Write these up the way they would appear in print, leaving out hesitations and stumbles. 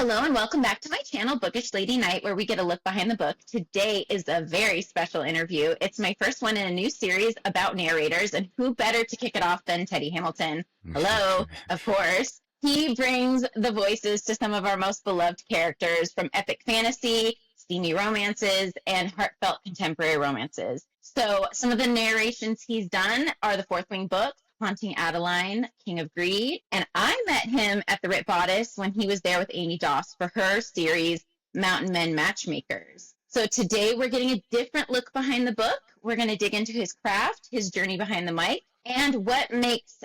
Hello and welcome back to my channel, Bookish Lady Night, where we get a look behind the book. Today is a very special interview. It's my first one in a new series about narrators, and who better to kick it off than Teddy Hamilton? Hello, of course. He brings the voices to some of our most beloved characters, from epic fantasy, steamy romances, and heartfelt contemporary romances. So some of the narrations he's done are the Fourth Wing books, Haunting Adeline, King of Greed, and I met him at the Rit Bodice when he was there with Amy Doss for her series, Mountain Men Matchmakers. So today we're getting a different look behind the book. We're going to dig into his craft, his journey behind the mic, and what makes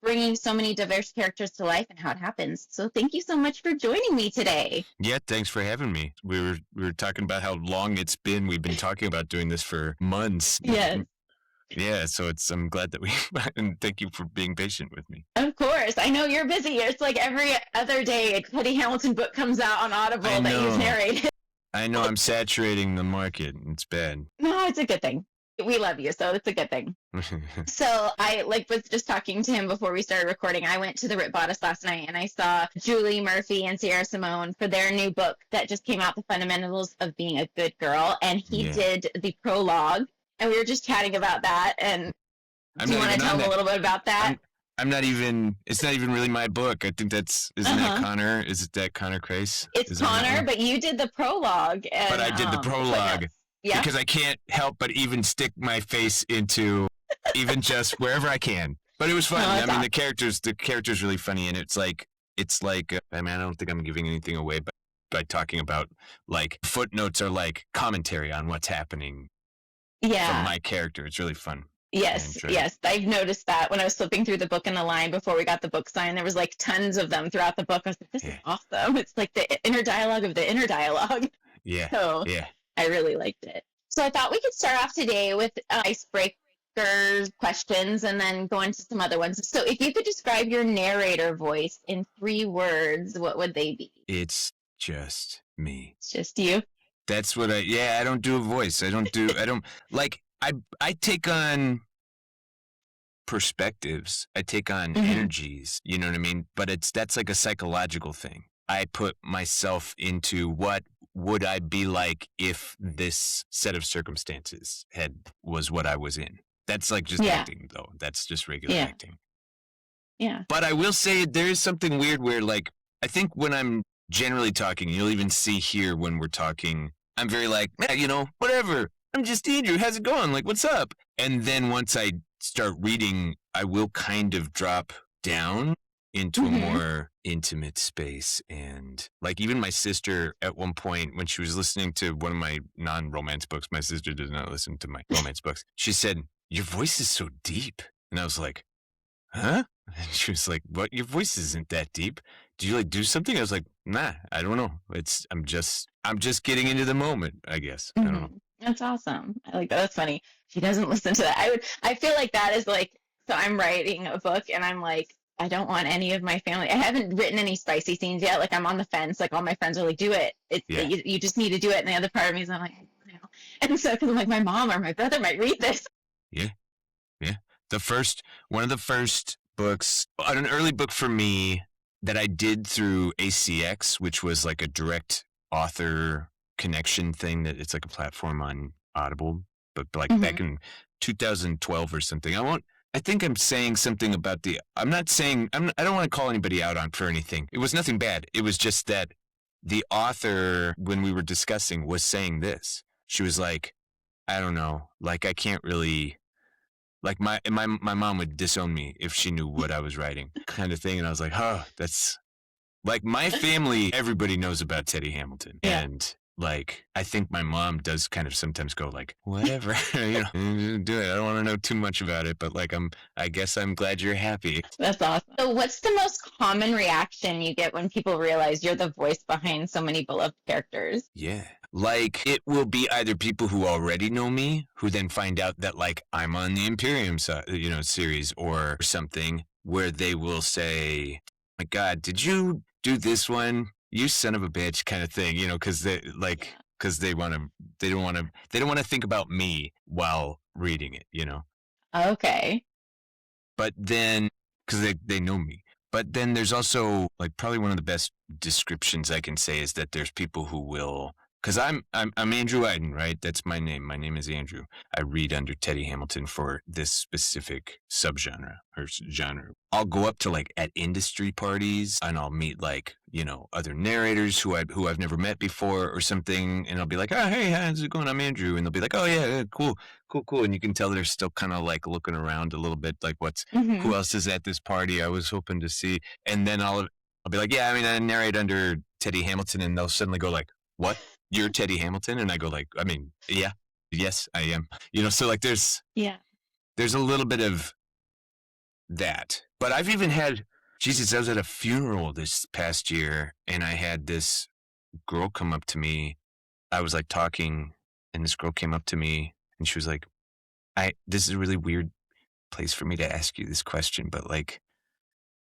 bringing so many diverse characters to life and how it happens. So thank you so much for joining me today. Yeah, thanks for having me. We were talking about how long it's been. We've been talking about doing this for months. Yes. Yeah, so I'm glad that and thank you for being patient with me. Of course. I know you're busy. It's like every other day a Teddy Hamilton book comes out on Audible that you've narrated. I know, I'm saturating the market. It's bad. No, it's a good thing. We love you, so it's a good thing. So I was just talking to him before we started recording. I went to the Rit Bodice last night and I saw Julie Murphy and Sierra Simone for their new book that just came out, The Fundamentals of Being a Good Girl. And he did the prologue. And we were just chatting about that. And do you want to tell them a little bit about that? It's not even really my book. I think isn't that Connor? Is it that Connor Crace? It's Connor, but you did the prologue. And, but I did the prologue because I can't help but even stick my face into even just wherever I can. But it was fun. I mean, the character's really funny. And it's like, I mean, I don't think I'm giving anything away, but by talking about footnotes are like commentary on what's happening. Yeah. From my character. It's really fun. Yes. I've noticed that when I was flipping through the book in the line before we got the book signed, there was tons of them throughout the book. I was like, this is awesome. It's like the inner dialogue of the inner dialogue. Yeah. So I really liked it. So I thought we could start off today with icebreaker questions and then go into some other ones. So if you could describe your narrator voice in 3 words, what would they be? It's just me. It's just you? That's what I don't do a voice. I take on perspectives. I take on energies, you know what I mean? But that's like a psychological thing. I put myself into what would I be like if this set of circumstances was what I was in. That's like just acting though. That's just regular acting. Yeah. But I will say there is something weird where I think when I'm generally talking, you'll even see here when we're talking, I'm very whatever. I'm just Andrew. How's it going? What's up? And then once I start reading, I will kind of drop down into a more intimate space. And even my sister at one point, when she was listening to one of my non-romance books, my sister does not listen to my romance books. She said, "Your voice is so deep." And I was like, "Huh?" And she was like, "What? Your voice isn't that deep. Do you do something?" I was like, "Nah, I don't know. I'm just getting into the moment, I guess." I don't know. That's awesome. I like that. That's funny. She doesn't listen to that. I feel like that is so I'm writing a book and I'm I don't want any of my family. I haven't written any spicy scenes yet. I'm on the fence. All my friends are do it. You just need to do it. And the other part of me is I'm and so because I'm my mom or my brother might read this. Yeah. One of the first books, an early book for me that I did through ACX, which was a direct author connection thing that it's a platform on Audible, but back in 2012 or something. I think I'm saying something about I don't want to call anybody out for anything. It was nothing bad. It was just that the author, when we were discussing, was saying this. She was like, I don't know, I can't really, my mom would disown me if she knew what I was writing, kind of thing. And I was like, that's my family, everybody knows about Teddy Hamilton. Yeah. And I think my mom does kind of sometimes go whatever, do it. I don't want to know too much about it, but I guess I'm glad you're happy. That's awesome. So what's the most common reaction you get when people realize you're the voice behind so many beloved characters? Yeah. It will be either people who already know me, who then find out that I'm on the Imperium series or something, where they will say, "My God, did you do this one? You son of a bitch," kind of thing, because they they don't want to think about me while reading it, Okay. But then, because they know me, But then there's also like probably one of the best descriptions I can say is that there's people who will, because I'm Andrew Eiden, right? That's my name. My name is Andrew. I read under Teddy Hamilton for this specific subgenre or genre. I'll go up to like at industry parties and I'll meet like, you know, other narrators who I've never met before or something, and I'll be like, oh hey, how's it going? I'm Andrew, and they'll be like, oh yeah, cool. And you can tell they're still kind of like looking around a little bit, like who else is at this party I was hoping to see, and then I'll be like, yeah, I mean, I narrate under Teddy Hamilton, and they'll suddenly go like, what? You're Teddy Hamilton? And I go like, I mean, yeah, yes, I am. You know, so like there's a little bit of that. But I've even had, Jesus, I was at a funeral this past year, and I had this girl come up to me. I was like talking, and this girl came up to me, and she was like, this is a really weird place for me to ask you this question, but like,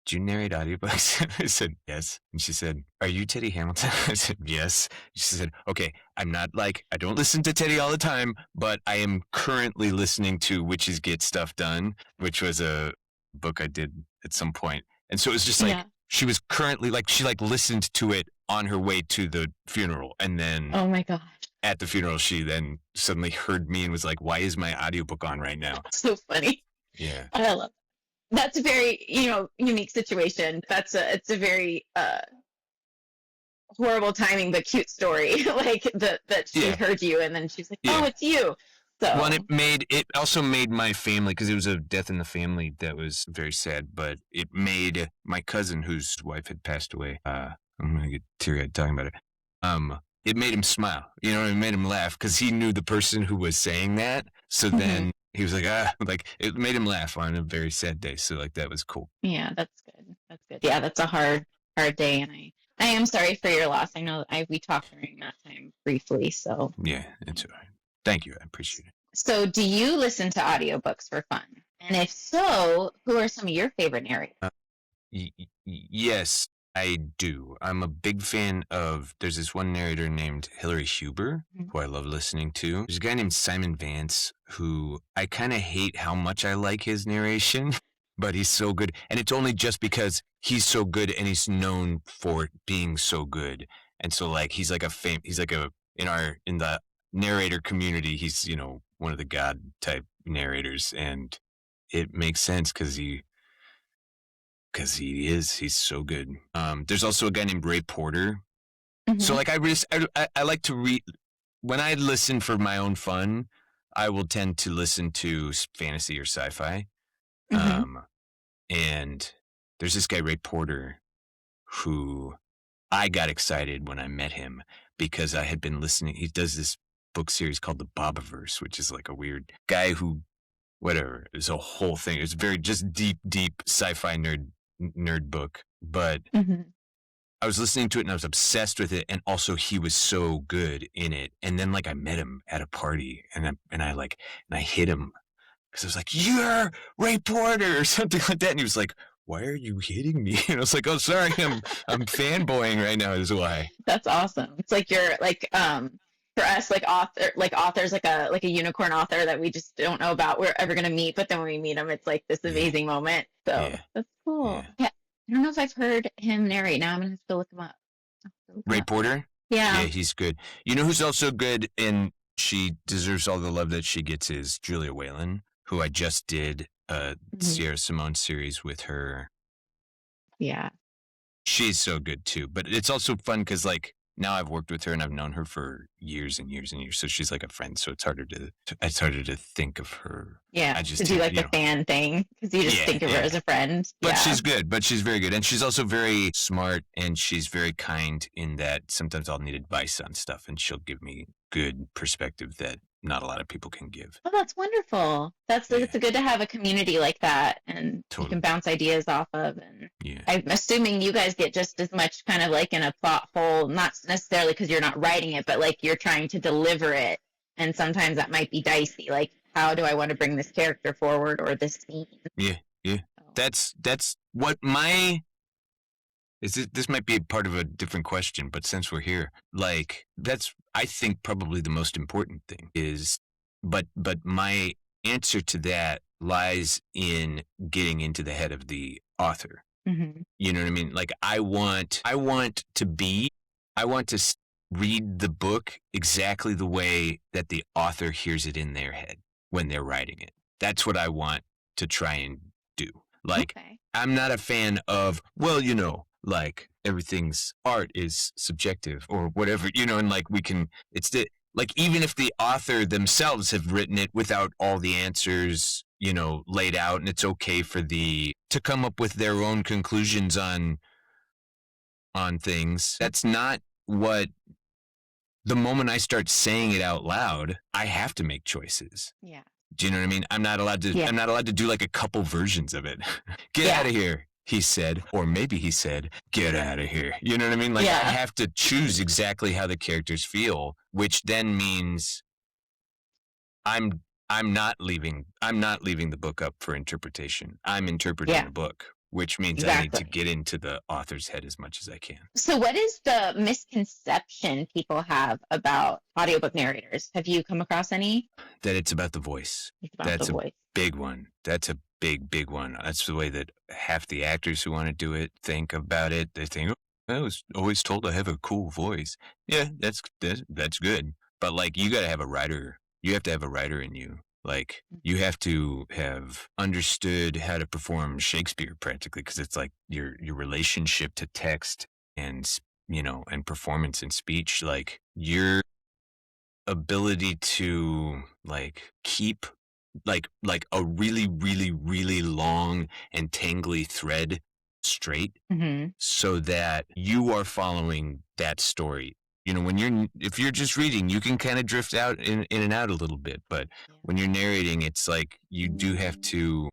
do you narrate audiobooks? I said, yes. And she said, are you Teddy Hamilton? I said, yes. She said, okay, I'm not like, I don't listen to Teddy all the time, but I am currently listening to Witches Get Stuff Done, which was a book I did at some point. And so it was just like, she was currently like, she like listened to it on her way to the funeral. And then, oh my gosh, at the funeral, she then suddenly heard me and was like, why is my audiobook on right now? So funny. Yeah. I love it. That's a very, unique situation. It's a very horrible timing, but cute story. Like that she heard you, and then she's like, "Oh, it's you." So, well, it also made my family, because it was a death in the family that was very sad. But it made my cousin, whose wife had passed away. I'm gonna get teary-eyed talking about it. It made him smile. You know, it made him laugh because he knew the person who was saying that. So then. He was like, like it made him laugh on a very sad day. So like that was cool. Yeah, that's good. That's good. Yeah, that's a hard day, and I am sorry for your loss. I know we talked during that time briefly. So yeah, it's all right. Thank you. I appreciate it. So, do you listen to audiobooks for fun? And if so, who are some of your favorite narrators? Yes, I do. I'm a big fan of, there's this one narrator named Hilary Huber, who I love listening to. There's a guy named Simon Vance, who I kind of hate how much I like his narration, but he's so good. And it's only just because he's so good and he's known for being so good. And so like, he's like in the narrator community, he's, one of the God type narrators, and it makes sense because he's so good. There's also a guy named Ray Porter. So like I like to read, when I listen for my own fun, I will tend to listen to fantasy or sci-fi. And there's this guy Ray Porter who I got excited when I met him because I had been listening. He does this book series called the Bobiverse, which is like a weird guy who, whatever, it's a whole thing. It's very just deep sci-fi nerd book, but I was listening to it and I was obsessed with it, and also he was so good in it. And then like I met him at a party, and I hit him because I was like, "You're Ray Porter" or something like that, and he was like, "Why are you hitting me?" And I was like, "Oh, sorry, I'm fanboying right now." Is why. That's awesome. It's like you're like for us, like authors, like a unicorn author that we just don't know about. We're ever gonna meet, but then when we meet him, it's like this amazing moment. So that's cool. Yeah. I don't know if I've heard him narrate. Now I'm gonna have to look him up. Ray Porter? Yeah. Yeah, he's good. You know who's also good, and she deserves all the love that she gets, is Julia Whalen, who I just did a Sierra Simone series with her. Yeah. She's so good too. But it's also fun because like now I've worked with her and I've known her for years and years and years. So she's like a friend. So it's harder to think of her. Yeah. I just to do like the fan thing because you just think of her as a friend. But she's good. But she's very good. And she's also very smart, and she's very kind in that sometimes I'll need advice on stuff and she'll give me good perspective that not a lot of people can give. Oh, that's wonderful. It's good to have a community like that, and you can bounce ideas off of. And I'm assuming you guys get just as much kind of like in a plot hole, not necessarily because you're not writing it, but like you're trying to deliver it. And sometimes that might be dicey. Like, how do I want to bring this character forward or this scene? Yeah. That's what this might be part of a different question, but since we're here, like that's, I think, probably the most important thing is, but my answer to that lies in getting into the head of the author. Mm-hmm. You know what I mean? Like I want to read the book exactly the way that the author hears it in their head when they're writing it. That's what I want to try and do. Like, Okay. I'm not a fan of, well, you know, like everything's art is subjective or whatever, you know, and like like even if the author themselves have written it without all the answers, you know, laid out, and it's okay for to come up with their own conclusions on things. That's not what the moment I start saying it out loud, I have to make choices. Yeah. Do you know what I mean? I'm not allowed to do like a couple versions of it. Get out of here, he said, or maybe he said, get out of here. You know what I mean? Like I have to choose exactly how the characters feel, which then means I'm not leaving the book up for interpretation. I'm interpreting the book, which means I need to get into the author's head as much as I can. So what is the misconception people have about audiobook narrators? Have you come across any? That it's about the voice. That's a big one. That's a big one. That's the way that half the actors who want to do it think about it. They think, oh, I was always told I have a cool voice. Yeah, that's good. But like, you got to have a writer. You have to have a writer in you. Like, you have to have understood how to perform Shakespeare practically, because it's like your relationship to text and, you know, and performance and speech, like your ability to like keep like a really, really, really long and tangly thread straight, so that you are following that story. You know, if you're just reading, you can kind of drift out in and out a little bit, but when you're narrating, it's like you have to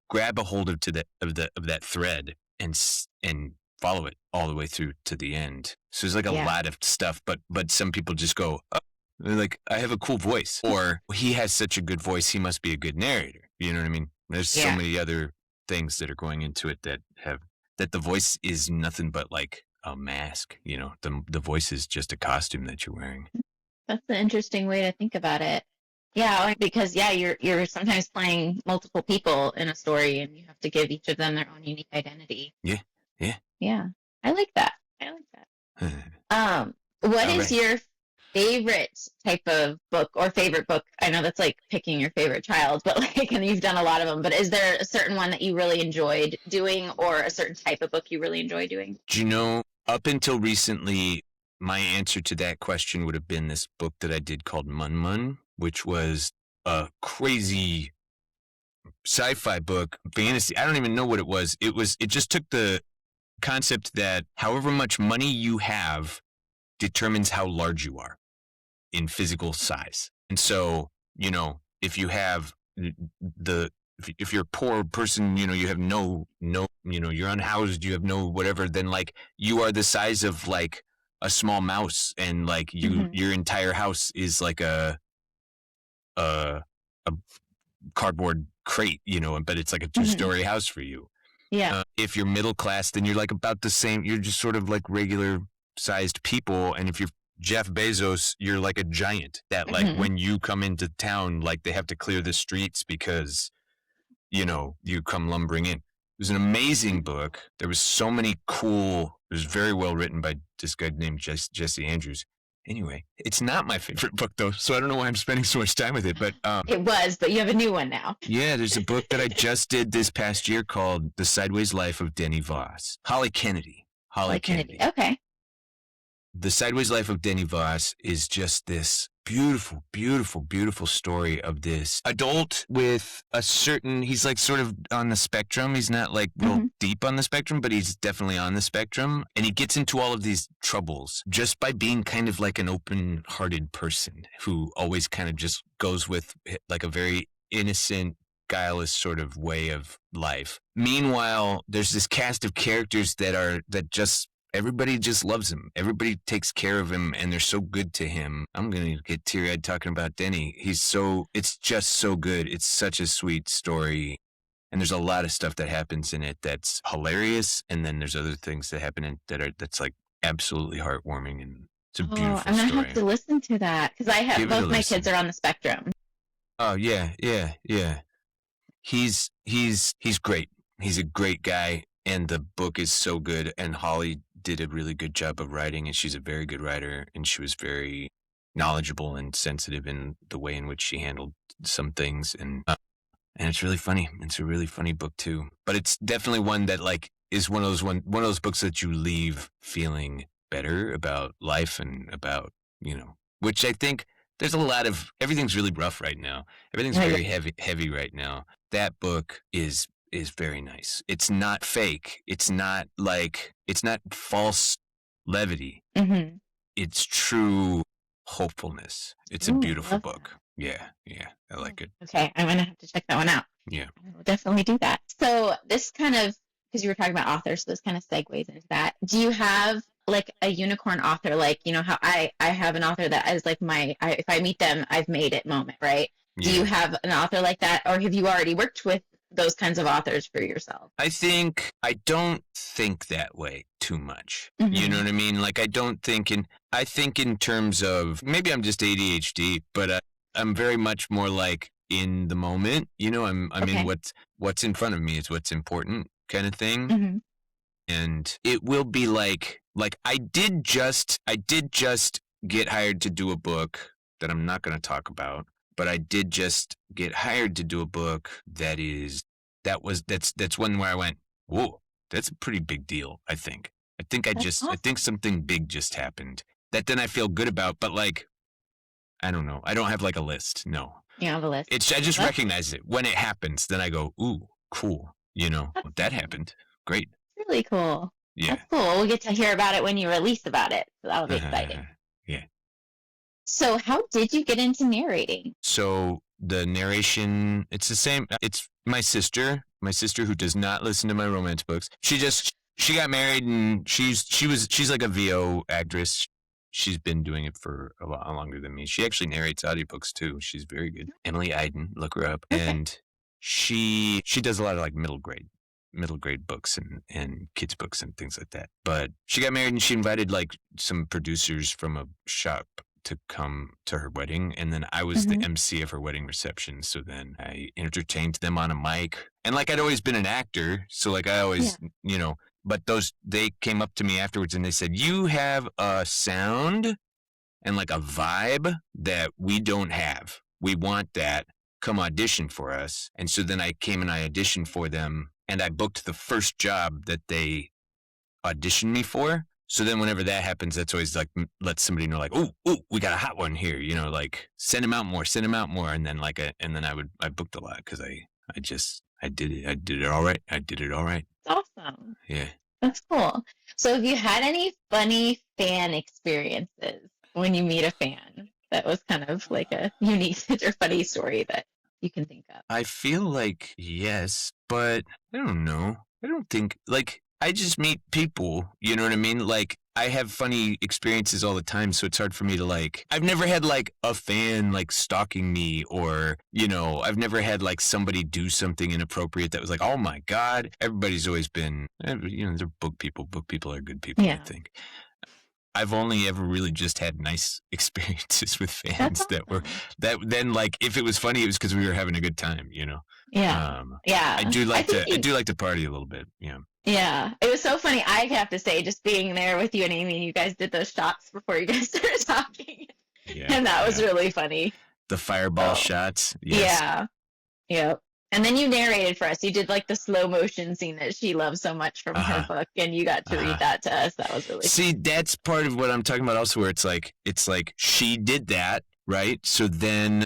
grab a hold of that thread and follow it all the way through to the end. So there's like a lot of stuff, but some people just go, oh, like, I have a cool voice, or he has such a good voice, he must be a good narrator. You know what I mean? There's so many other things that are going into it that the voice is nothing but like a mask. You know, the voice is just a costume that you're wearing. That's an interesting way to think about it. Yeah, because you're sometimes playing multiple people in a story, and you have to give each of them their own unique identity. Yeah. I like that. What is your favorite type of book, or favorite book? I know that's like picking your favorite child, but like, and you've done a lot of them, but is there a certain one that you really enjoyed doing, or a certain type of book you really enjoy doing? Do you know, up until recently, my answer to that question would have been this book that I did called Mun Mun, which was a crazy sci-fi book, fantasy. I don't even know what it was. It just took the concept that however much money you have determines how large you are in physical size. And so, you know, if you have if you're a poor person, you know, you have no, you know, you're unhoused, you have no whatever, then like you are the size of like a small mouse, and like your entire house is like a cardboard crate, you know, but it's like a 2-story house for you. Yeah. If you're middle class, then you're like about the same, you're just sort of like regular sized people. And if you're Jeff Bezos, you're like a giant that like when you come into town, like they have to clear the streets because, you know, you come lumbering in. It was an amazing book. There was so many cool, it was very well written by this guy named Jesse Andrews. Anyway, it's not my favorite book though, so I don't know why I'm spending so much time with it, but it was, but you have a new one now. Yeah, there's a book that I just did this past year called The Sideways Life of Denny Voss. Holly Kennedy. Okay. The Sideways Life of Denny Voss is just this beautiful, beautiful, beautiful story of this adult with a certain, he's like sort of on the spectrum. He's not like real deep on the spectrum, but he's definitely on the spectrum. And he gets into all of these troubles just by being kind of like an open-hearted person who always kind of just goes with like a very innocent, guileless sort of way of life. Meanwhile, there's this cast of characters that just everybody just loves him. Everybody takes care of him, and they're so good to him. I'm going to get teary-eyed talking about Denny. It's just so good. It's such a sweet story. And there's a lot of stuff that happens in it that's hilarious. And then there's other things that happen in that's like absolutely heartwarming. And it's a beautiful I'm going to story. have to listen to that, because I have both my kids are on the spectrum. Oh, yeah. He's great. He's a great guy. And the book is so good. And Holly did a really good job of writing, and she's a very good writer, and she was very knowledgeable and sensitive in the way in which she handled some things. And it's really funny. It's a really funny book too. But it's definitely one that like is one of those books that you leave feeling better about life and about, which I think there's a lot of, everything's really rough right now. Everything's very heavy right now. That book is very nice. It's not fake. It's not false levity. Mm-hmm. It's true hopefulness. It's a beautiful book. Yeah, I like it. Okay, I'm gonna have to check that one out. Yeah, I will definitely do that. So this kind of, because you were talking about authors, so this kind of segues into that. Do you have like a unicorn author, like how I have an author that is like if I meet them, I've made it moment, right? Yeah. Do you have an author like that, or have you already worked with those kinds of authors for yourself? I don't think that way too much. Mm-hmm. You know what I mean? Like I think in terms of, maybe I'm just ADHD, but I'm very much more like in the moment. I'm okay. in what's in front of me is what's important kind of thing. Mm-hmm. And it will be like I did just get hired to do a book that I'm not going to talk about, but I did just get hired to do a book that's one where I went, whoa, that's a pretty big deal. I think Awesome. I think something big just happened that then I feel good about, but like, I don't know. I don't have like a list. No. You don't have a list. I just recognize it when it happens. Then I go, ooh, cool. That happened. Great. Really cool. Yeah. That's cool. We'll get to hear about it when you release about it. So that'll be exciting. Yeah. So how did you get into narrating? So the narration, it's the same. It's my sister who does not listen to my romance books. She got married, and she's like a VO actress. She's been doing it for a lot longer than me. She actually narrates audiobooks too. She's very good. Emily Eiden, look her up. Okay. And she does a lot of like middle grade books and kids books and things like that. But she got married, and she invited like some producers from a shop to come to her wedding, and then I was the MC of her wedding reception. So then I entertained them on a mic, and like I'd always been an actor, so like I always but they came up to me afterwards and they said, you have a sound and like a vibe that we don't have. We want that. Come audition for us. And so then I came and I auditioned for them, and I booked the first job that they auditioned me for. So then whenever that happens, that's always like, let somebody know like, oh, we got a hot one here, like send him out more. And then I booked a lot because I did it. I did it all right. That's awesome. Yeah. That's cool. So have you had any funny fan experiences when you meet a fan that was kind of like a unique or funny story that you can think of? I feel like yes, but I don't know. I don't think, like, I just meet people, you know what I mean? Like, I have funny experiences all the time, so it's hard for me to, like, I've never had, like, a fan, like, stalking me, or, I've never had, like, somebody do something inappropriate that was like, oh my God. Everybody's always been, they're book people. Book people are good people, I think. I've only ever really just had nice experiences with fans that then, like, if it was funny, it was because we were having a good time, Yeah. I do like to party a little bit. Yeah. Yeah. It was so funny. I have to say, just being there with you and Amy, you guys did those shots before you guys started talking. Yeah. And that was really funny. The fireball shots. Yes. Yeah. Yep. And then you narrated for us. You did like the slow motion scene that she loves so much from her book, and you got to read that to us. That was really See, that's part of what I'm talking about also, where it's like she did that, right? So then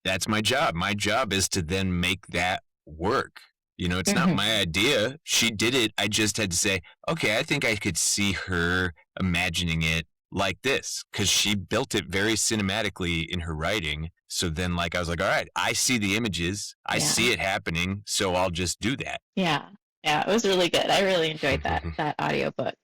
that's my job. My job is to then make that work. It's not my idea. She did it. I just had to say, okay, I think I could see her imagining it like this, because she built it very cinematically in her writing. So then, like, I was like, all right, I see the images. I see it happening, so I'll just do that. Yeah. Yeah, it was really good. I really enjoyed that audiobook.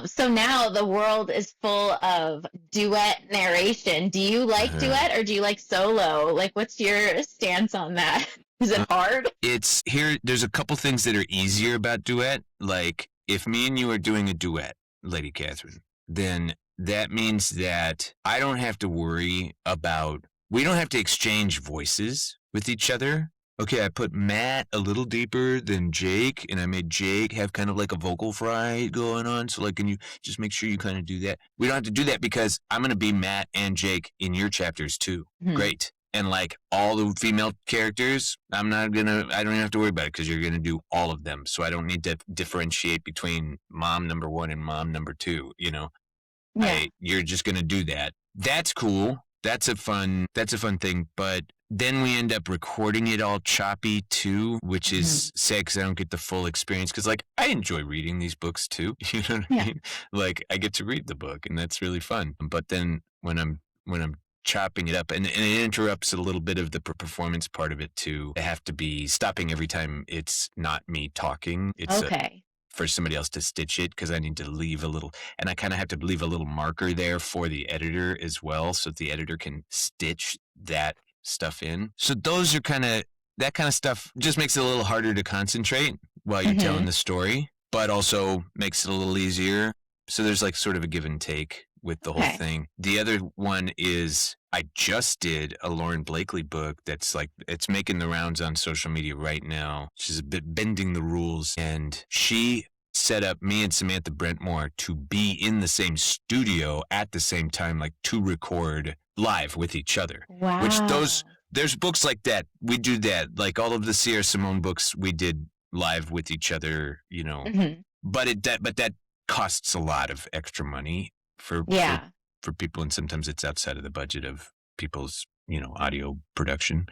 So now the world is full of duet narration. Do you like duet, or do you like solo? Like, what's your stance on that? Is it hard? There's a couple things that are easier about duet. Like, if me and you are doing a duet, Lady Catherine, then that means that I don't have to worry about, we don't have to exchange voices with each other. okay, I put Matt a little deeper than Jake, and I made Jake have kind of like a vocal fry going on. So, like, can you just make sure you kind of do that? We don't have to do that because I'm going to be Matt and Jake in your chapters too. Mhm. Great. And like all the female characters, I don't even have to worry about it because you're going to do all of them. So I don't need to differentiate between mom number 1 and mom number 2, you know? Yeah. You're just going to do that. That's cool. That's a fun thing. But then we end up recording it all choppy too, which is sad because I don't get the full experience. Because like I enjoy reading these books too. You know what I mean? Like I get to read the book, and that's really fun. But then when I'm chopping it up, and it interrupts a little bit of the performance part of it too. I have to be stopping every time it's not me talking. It's Okay. for somebody else to stitch it because I need to leave a little, and I kind of have to leave a little marker there for the editor as well, so the editor can stitch that stuff in. So those are that kind of stuff just makes it a little harder to concentrate while you're telling the story, but also makes it a little easier. So there's like sort of a give and take with the whole thing. The other one is I just did a Lauren Blakely book that's like, it's making the rounds on social media right now. She's a bit bending the rules, and she set up me and Samantha Brentmore to be in the same studio at the same time, like to record live with each other. Wow. Which there's books like that. We do that. Like all of the Sierra Simone books we did live with each other, you know. But that costs a lot of extra money for people, and sometimes it's outside of the budget of people's, you know, audio production.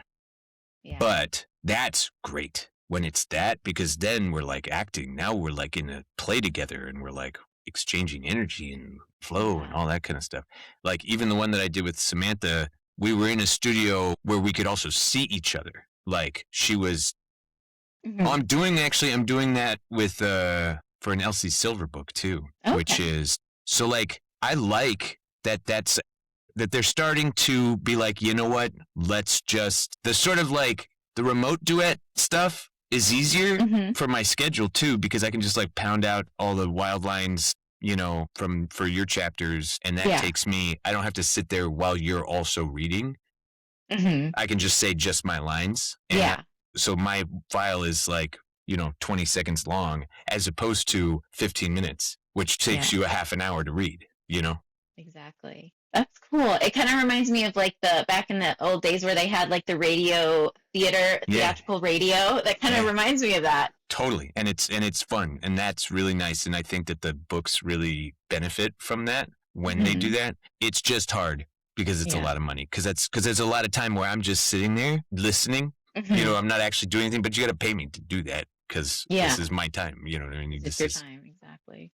Yeah. But that's great when it's that, because then we're like acting. Now we're like in a play together, and we're like exchanging energy and flow and all that kind of stuff. Like even the one that I did with Samantha, we were in a studio where we could also see each other. Like she was, I'm doing that with, for an Elsie Silver book too, which is, so like, I like that they're starting to be like, you know what, let's just, the sort of like the remote duet stuff is easier for my schedule too, because I can just like pound out all the wild lines, you know, for your chapters, and that takes me, I don't have to sit there while you're also reading. I can just say just my lines. And so my file is like, you know, 20 seconds long, as opposed to 15 minutes, which takes you a half an hour to read, you know? Exactly. That's cool. It kind of reminds me of like back in the old days where they had like the radio theatrical radio. That kind of reminds me of that. Totally. And it's fun, and that's really nice. And I think that the books really benefit from that when they do that. It's just hard because it's a lot of money, because there's a lot of time where I'm just sitting there listening. You know, I'm not actually doing anything, but you got to pay me to do that because this is my time. You know what I mean? It's your time, exactly.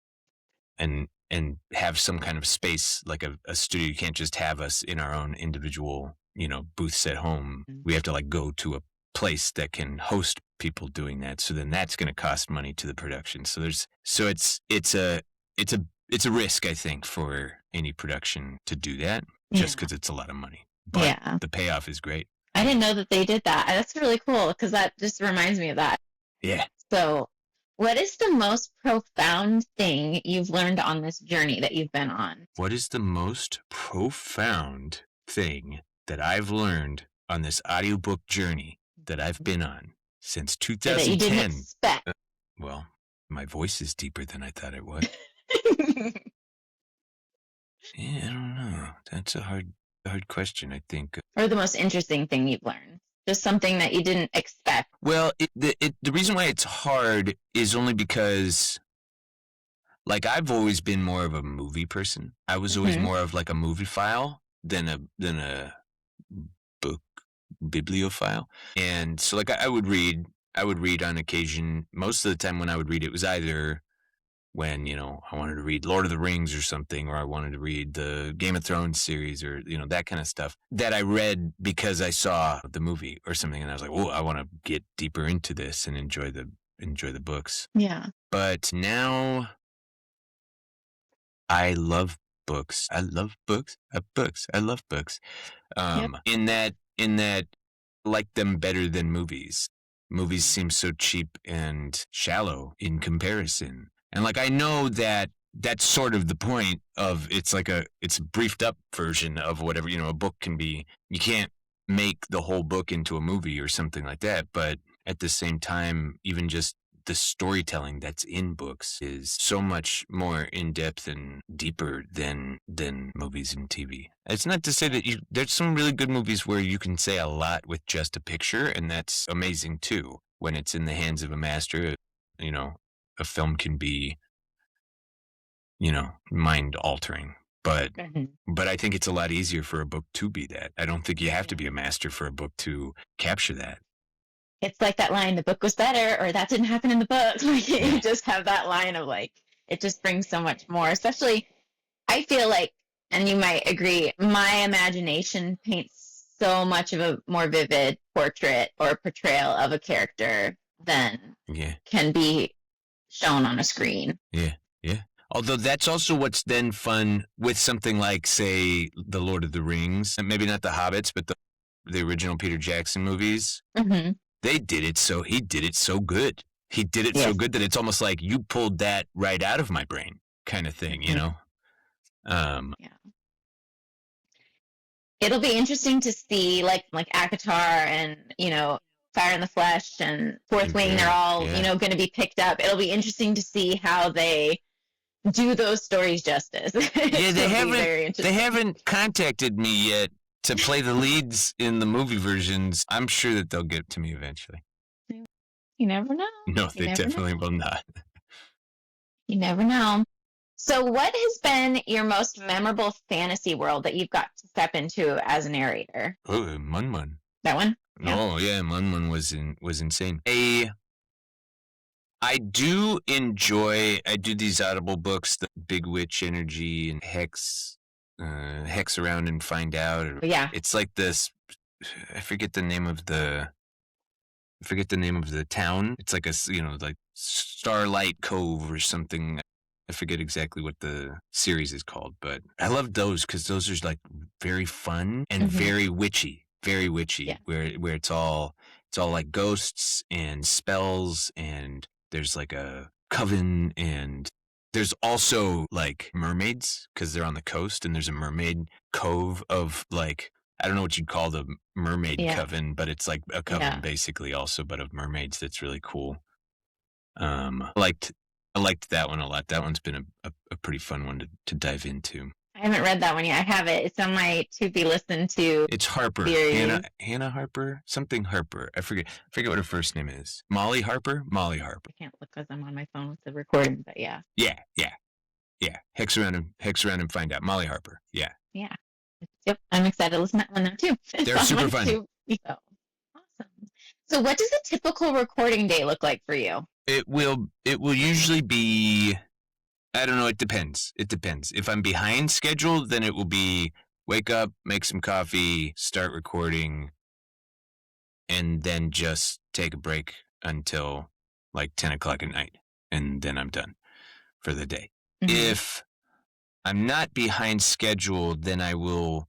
And have some kind of space, like a studio. You can't just have us in our own individual, you know, booths at home. We have to like go to a place that can host people doing that. So then that's going to cost money to the production. So it's a risk, I think, for any production to do that, just because it's a lot of money. But the payoff is great. I didn't know that they did that. That's really cool, because that just reminds me of that. Yeah. So what is the most profound thing you've learned on this journey that you've been on? What is the most profound thing that I've learned on this audiobook journey that I've been on since 2010? That you didn't expect. Well, my voice is deeper than I thought it would. Yeah, I don't know. That's a hard question, I think. Or the most interesting thing you've learned? Just something that you didn't expect. Well, the reason why it's hard is only because, like, I've always been more of a movie person. I was always more of like a movie file than a book bibliophile. And so, like, I would read on occasion. Most of the time when I would read, it was either when, you know, I wanted to read Lord of the Rings or something, or I wanted to read the Game of Thrones series, or, you know, that kind of stuff that I read because I saw the movie or something. And I was like, oh, I want to get deeper into this and enjoy the books. Yeah. But now I love books. I love books. I love books. In that, like them better than movies. Movies seem so cheap and shallow in comparison. And like, I know that that's sort of the point of, it's a briefed up version of whatever, you know, a book can be. You can't make the whole book into a movie or something like that. But at the same time, even just the storytelling that's in books is so much more in depth and deeper than movies and TV. It's not to say that there's some really good movies where you can say a lot with just a picture, and that's amazing too. When it's in the hands of a master, a film can be, mind altering. But I think it's a lot easier for a book to be that. I don't think you have to be a master for a book to capture that. It's like that line, the book was better, or that didn't happen in the book. Like, you just have that line of like, it just brings so much more. Especially, I feel like, and you might agree, my imagination paints so much of a more vivid portrait or portrayal of a character than can be shown on a screen. Yeah. Although that's also what's then fun with something like, say, The Lord of the Rings, and maybe not The Hobbits, but the original Peter Jackson movies. Mm-hmm. He did it so good. He did it so good that it's almost like you pulled that right out of my brain, kind of thing, you know? It'll be interesting to see, like ACOTAR and, Fire in the Flesh and Fourth Wing, they're all, going to be picked up. It'll be interesting to see how they do those stories justice. Yeah, they haven't contacted me yet to play the leads in the movie versions. I'm sure that they'll get to me eventually. You never know. No, they definitely will not. You never know. So what has been your most memorable fantasy world that you've got to step into as a narrator? Oh, Mun. That one? Yeah. Oh, yeah, Mun was insane. I do these Audible books, the Big Witch Energy and Hex Around and Find Out. It's like this, I forget the name of the town. It's like like Starlight Cove or something. I forget exactly what the series is called, but I love those because those are like very fun and very witchy, where it's all like ghosts and spells, and there's like a coven, and there's also like mermaids because they're on the coast, and there's a mermaid cove of like, I don't know what you'd call the mermaid coven, but it's like a coven basically also, but of mermaids. That's really cool. I liked that one a lot. That one's been a pretty fun one to dive into. I haven't read that one yet. I have it. It's on my to be listened to. It's Harper. Hannah Harper? Something Harper. I forget what her first name is. Molly Harper? Molly Harper. I can't look because I'm on my phone with the recording, but yeah. Yeah. Hex around and find out. Molly Harper. Yeah. Yeah. Yep. I'm excited to listen to that one now too. They're super fun. Awesome. So what does a typical recording day look like for you? It will usually be, I don't know, it depends. If I'm behind schedule, then it will be wake up, make some coffee, start recording, and then just take a break until like 10 o'clock at night. And then I'm done for the day. Mm-hmm. If I'm not behind schedule, then I will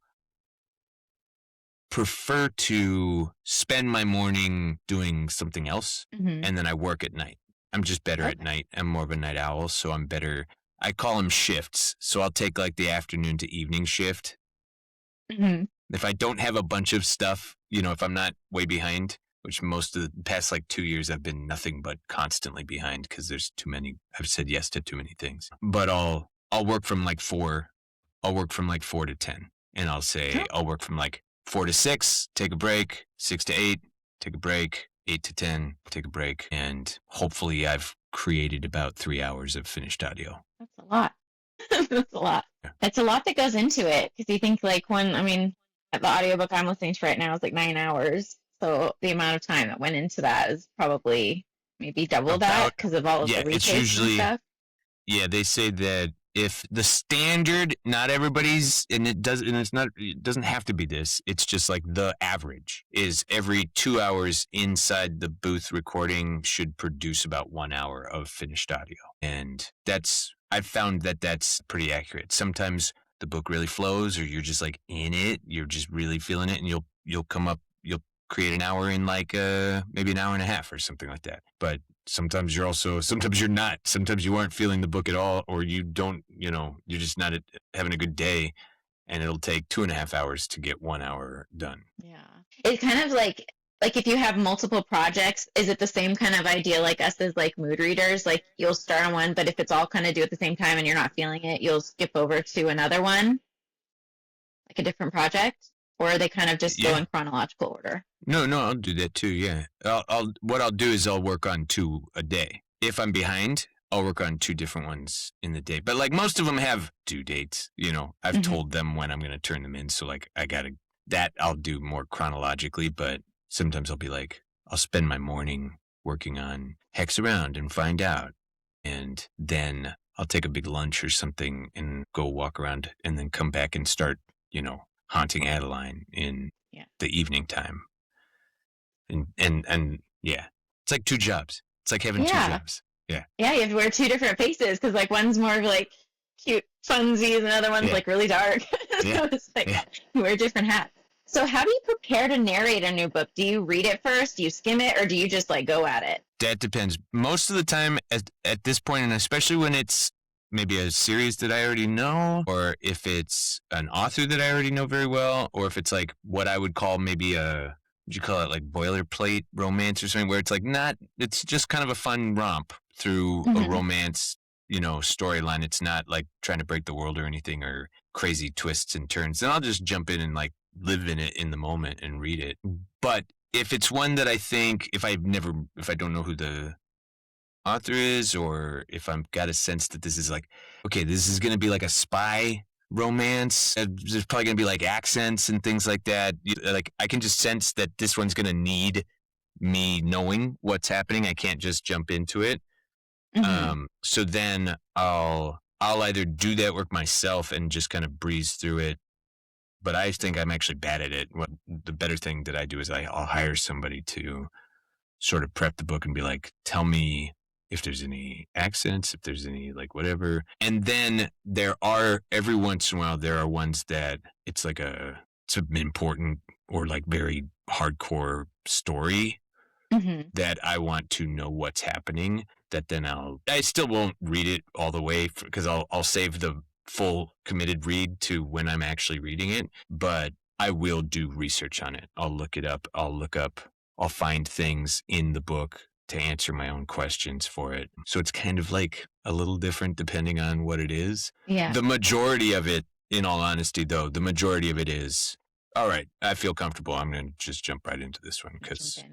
prefer to spend my morning doing something else, and then I work at night. I'm just better at night. I'm more of a night owl, so I'm better. I call them shifts. So I'll take like the afternoon to evening shift. Mm-hmm. If I don't have a bunch of stuff, if I'm not way behind, which most of the past like 2 years I've been nothing but constantly behind because there's too many. I've said yes to too many things. But I'll work from like 4. I'll work from like 4 to 10, and I'll say I'll work from like 4 to 6, take a break, 6 to 8, take a break, 8 to 10, take a break, and hopefully I've created about 3 hours of finished audio. That's a lot. That's a lot. Yeah. That's a lot that goes into it, because you think like the audiobook I'm listening to right now is like 9 hours, so the amount of time that went into that is probably maybe double that because of all of the retakes and stuff. Yeah, they say that if the standard, not everybody's, and it doesn't have to be this, it's just like the average is every 2 hours inside the booth recording should produce about 1 hour of finished audio. And I've found that that's pretty accurate. Sometimes the book really flows, or you're just like in it, you're just really feeling it, and you'll create an hour in like maybe an hour and a half or something like that. But sometimes you're not. Sometimes you aren't feeling the book at all, or you don't, you're just not having a good day. and it'll take 2.5 hours to get 1 hour done. Yeah. It's kind of like if you have multiple projects, is it the same kind of idea like us as like mood readers? Like you'll start on one, but if it's all kind of due at the same time and you're not feeling it, you'll skip over to another one, like a different project? Or are they kind of just go in chronological order? No, I'll do that too. Yeah. What I'll do is I'll work on 2 a day. If I'm behind, I'll work on 2 different ones in the day. But like most of them have due dates, I've told them when I'm going to turn them in. So like that I'll do more chronologically, but sometimes I'll be like, I'll spend my morning working on Hex Around and Find Out. And then I'll take a big lunch or something and go walk around and then come back and start, Haunting Adeline in the evening time. And yeah, it's like 2 jobs. It's like having 2 jobs. Yeah. Yeah, you have to wear 2 different faces because like one's more of like cute funsies and another one's like really dark. So it's like you wear different hats. So how do you prepare to narrate a new book? Do you read it first? Do you skim it? Or do you just like go at it? That depends. Most of the time at this point, and especially when it's maybe a series that I already know, or if it's an author that I already know very well, or if it's like what I would call maybe would you call it like boilerplate romance or something, where it's like it's just kind of a fun romp through a romance, storyline. It's not like trying to break the world or anything or crazy twists and turns. Then I'll just jump in and like live in it in the moment and read it. But if it's one that I think, if I don't know who the author is, or if I've got a sense that this is like, okay, this is going to be like a spy romance, there's probably going to be like accents and things like that. Like I can just sense that this one's going to need me knowing what's happening. I can't just jump into it. So then I'll either do that work myself and just kind of breeze through it. But I think I'm actually bad at it. The better thing that I do is I'll hire somebody to sort of prep the book and be like, tell me if there's any accents, if there's any like whatever. And then every once in a while, there are ones that it's an important or like very hardcore story that I want to know what's happening, that then I still won't read it all the way because I'll save the full committed read to when I'm actually reading it, but I will do research on it. I'll look it up. I'll find things in the book to answer my own questions for it. So it's kind of like a little different depending on what it is. Yeah. The majority of it, in all honesty though, is, all right, I feel comfortable. I'm going to just jump right into this one because,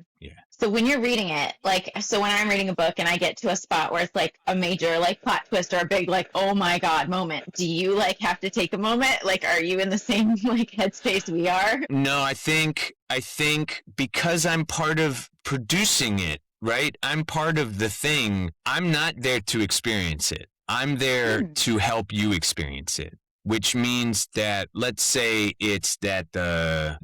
So when you're reading it, so when I'm reading a book and I get to a spot where it's like a major like plot twist or a big like, oh my God moment, do you like have to take a moment? Like, are you in the same like headspace we are? No, I think because I'm part of producing it, right? I'm part of the thing. I'm not there to experience it. I'm there to help you experience it. Which means that, let's say it's that the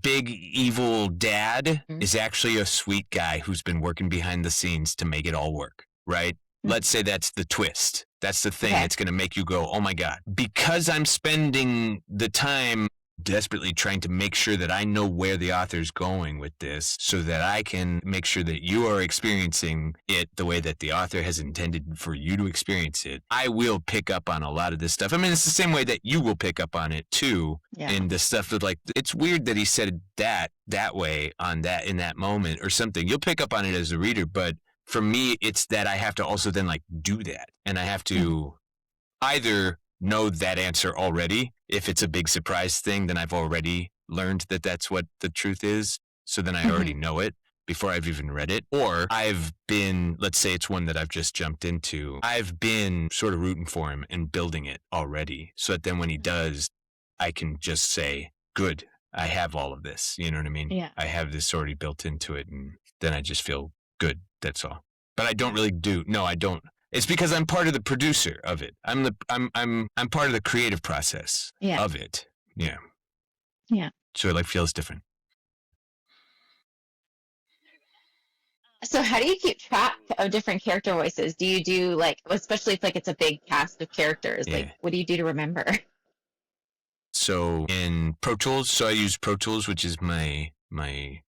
big evil dad is actually a sweet guy who's been working behind the scenes to make it all work, right? Let's say that's the twist. That's the thing that's going to make you go, oh my God. Because I'm spending the time desperately trying to make sure that I know where the author's going with this so that I can make sure that you are experiencing it the way that the author has intended for you to experience it. I will pick up on a lot of this stuff. I mean, it's the same way that you will pick up on it too. In the stuff that like, it's weird that he said that way on that in that moment or something. You'll pick up on it as a reader, but for me, it's that I have to also then like do that. And I have to either know that answer already. If it's a big surprise thing, then I've already learned that that's what the truth is. So then I already know it before I've even read it. Or I've been, let's say it's one that I've just jumped into, I've been sort of rooting for him and building it already. So that then when he does, I can just say, good, I have all of this. You know what I mean? Yeah. I have this already built into it. And then I just feel good. That's all. But I don't really I don't. It's because I'm part of the producer of it. I'm part of the creative process of it. Yeah. Yeah. So it like feels different. So how do you keep track of different character voices? Do you do like, especially if like it's a big cast of characters, like what do you do to remember? So in Pro Tools, I use Pro Tools, which is my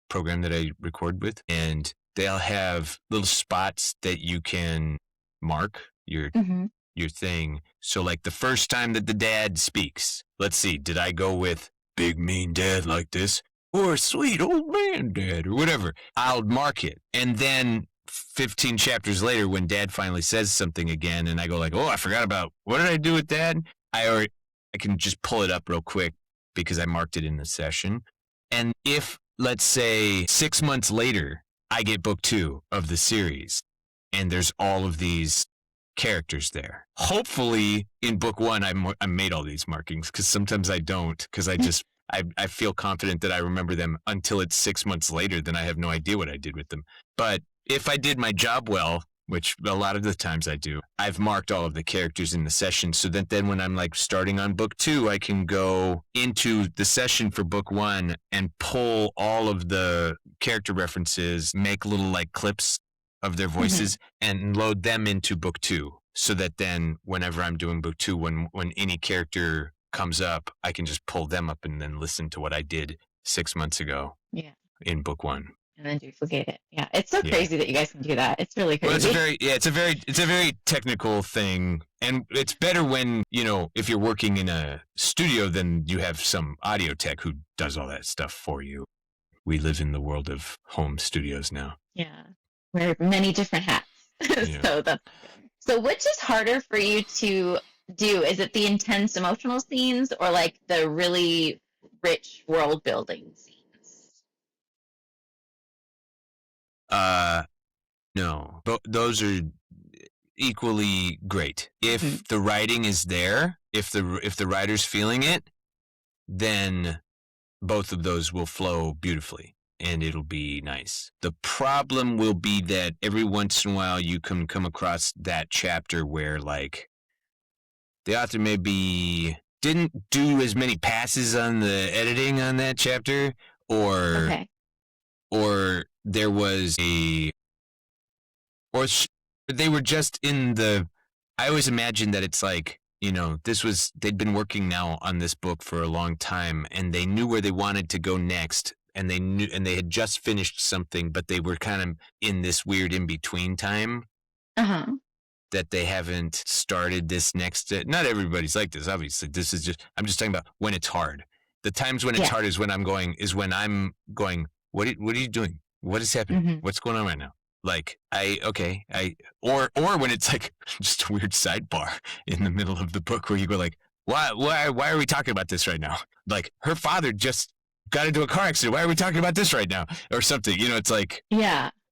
program that I record with, and they'll have little spots that you can mark your thing. So like the first time that the dad speaks, let's see, did I go with big mean dad like this or sweet old man dad or whatever? I'll mark it. And then 15 chapters later, when dad finally says something again and I go like, oh, I forgot about, what did I do with dad? I can just pull it up real quick because I marked it in the session. And if, let's say, 6 months later, I get book 2 of the series and there's all of these characters there. Hopefully in book 1, I made all these markings, because sometimes I don't, because I feel confident that I remember them until it's 6 months later, then I have no idea what I did with them. But if I did my job well, which a lot of the times I do, I've marked all of the characters in the session so that then when I'm like starting on book 2, I can go into the session for book 1 and pull all of the character references, make little like clips of their voices and load them into book 2 so that then whenever I'm doing book 2, when any character comes up, I can just pull them up and then listen to what I did 6 months ago in book 1. And then duplicate it. Yeah, it's so crazy that you guys can do that. It's really crazy. Well, it's a very technical thing, and it's better when, you know, if you're working in a studio, then you have some audio tech who does all that stuff for you. We live in the world of home studios now. Yeah, wear many different hats. So which is harder for you to do? Is it the intense emotional scenes or like the really rich world building scenes? No, but those are equally great. If the writing is there, if the writer's feeling it, then both of those will flow beautifully and it'll be nice. The problem will be that every once in a while you can come across that chapter where like the author maybe didn't do as many passes on the editing on that chapter, or there was they were just in the, I always imagine that it's like, you know, they'd been working now on this book for a long time and they knew where they wanted to go next, and they had just finished something, but they were kind of in this weird in-between time that they haven't started this next. Not everybody's like this, obviously. I'm just talking about when it's hard. The times when it's hard is when I'm going, what are you doing? What is happening? What's going on right now? Like, or when it's like just a weird sidebar in the middle of the book where you go like, why are we talking about this right now? Like, her father just got into a car accident. Why are we talking about this right now? Or something, you know, it's like,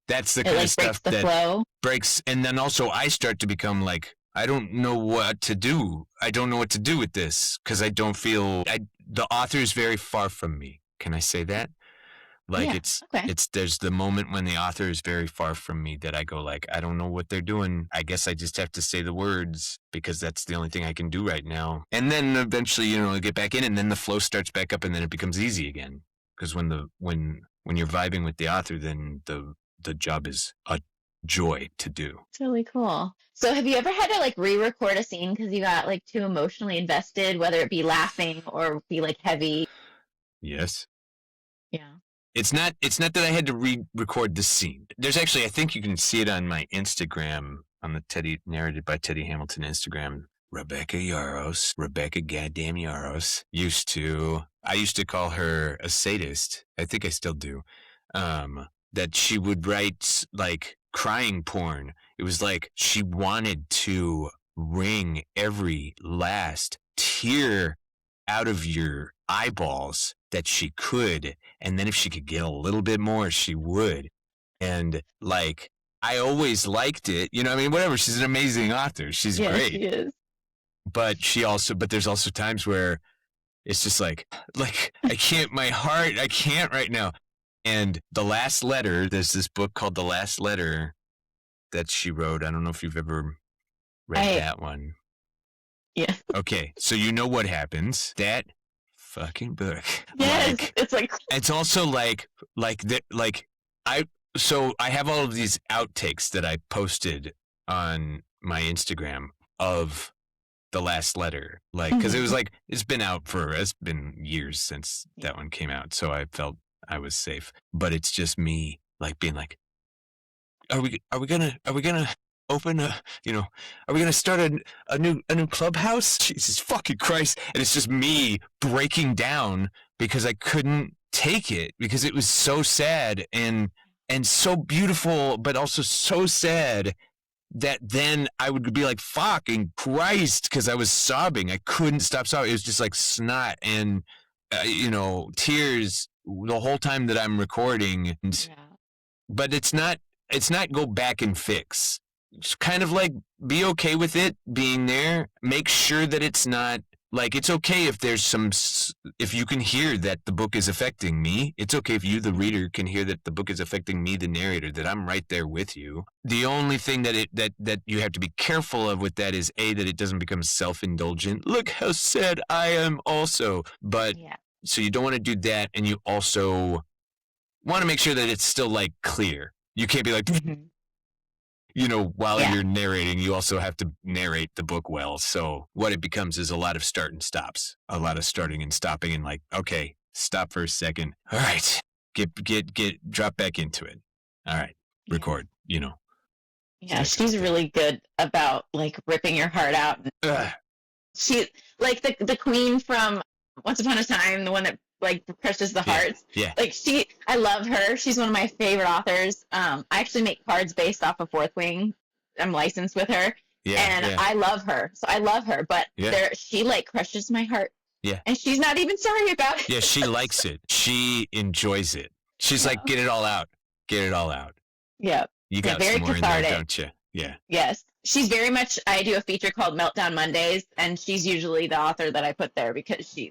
that's the kind of stuff that flow breaks. And then also I start to become like, I don't know what to do. I don't know what to do with this because I don't feel, the author is very far from me. Can I say that? Like there's the moment when the author is very far from me that I go like, I don't know what they're doing. I guess I just have to say the words because that's the only thing I can do right now. And then eventually, you know, I get back in and then the flow starts back up and then it becomes easy again. Because when you're vibing with the author, then the job is a joy to do. It's really cool. So have you ever had to like re-record a scene because you got like too emotionally invested, whether it be laughing or be like heavy? Yes. Yeah. It's not that I had to re-record the scene. There's actually, I think you can see it on my Instagram, on the narrated by Teddy Hamilton Instagram. Rebecca goddamn Yaros I used to call her a sadist. I think I still do. That she would write like crying porn. It was like she wanted to wring every last tear out of your eyeballs that she could, and then if she could get a little bit more, she would. And like, I always liked it, you know. I mean, whatever. She's an amazing author. She's great. She is. But there's also times where it's just like I can't right now. And The Last Letter. There's this book called The Last Letter that she wrote. I don't know if you've ever read that one. Yeah. Okay, so you know what happens. That fucking book. Yes, it's also I have all of these outtakes that I posted on my Instagram of The Last Letter, because it was like it's been years since that one came out, so I felt I was safe. But it's just me like being like, are we gonna open a, are we going to start a new clubhouse? Jesus fucking Christ. And it's just me breaking down because I couldn't take it, because it was so sad and so beautiful, but also so sad that then I would be like, fucking Christ, because I was sobbing. I couldn't stop sobbing. It was just like snot and, tears the whole time that I'm recording. And, but it's not go back and fix. It's kind of like, be okay with it being there. Make sure that it's not, like, it's okay if there's if you can hear that the book is affecting me. It's okay if you, the reader, can hear that the book is affecting me, the narrator, that I'm right there with you. The only thing that you have to be careful of with that is, A, that it doesn't become self-indulgent. Look how sad I am also. But, so you don't want to do that, and you also want to make sure that it's still, like, clear. You can't be like, while you're narrating, you also have to narrate the book well. So what it becomes is a lot of start and stops, a lot of starting and stopping, and like, okay, stop for a second. All right, drop back into it. All right, record. Yeah, she's really good about like ripping your heart out. She like the queen from Once Upon a Time, the one that like crushes the hearts. Yeah. Like I love her. She's one of my favorite authors. I actually make cards based off of Fourth Wing. I'm licensed with her. I love her. So I love her. But she like crushes my heart. Yeah. And she's not even sorry about it. Yeah, she likes it. She enjoys it. She's like, get it all out. Get it all out. Yeah. You got very some more cathartic. in there, don't you? Yeah. Yes. She's very much, I do a feature called Meltdown Mondays, and she's usually the author that I put there because she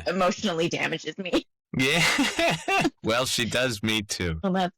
emotionally damages me. Yeah. Well, she does me too. Well,